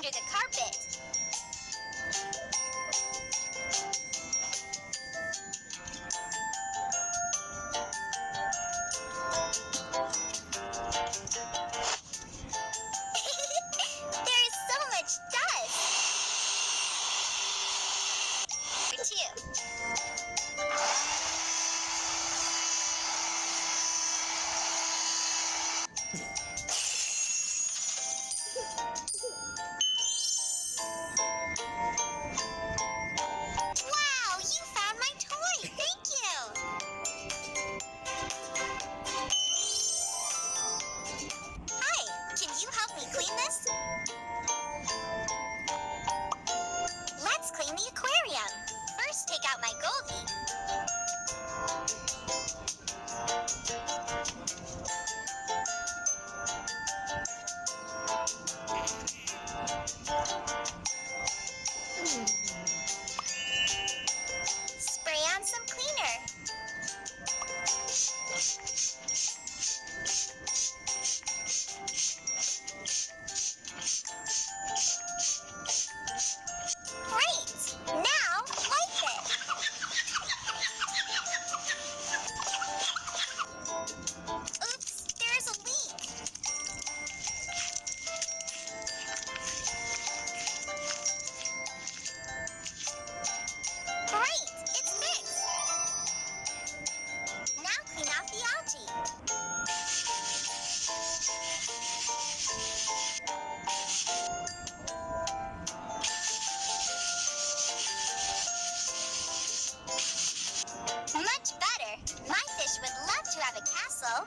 under the carpet. There is so much dust. Number 2. Wow, you found my toy. Thank you. Hi, can you help me clean this? Let's clean the aquarium. First, take out my Goldie. Spray on some cleaner. Great! Now, wipe it. Oops, there's a leak. Great, it's fixed. Now clean off the algae. Much better. My fish would love to have a castle.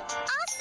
Awesome!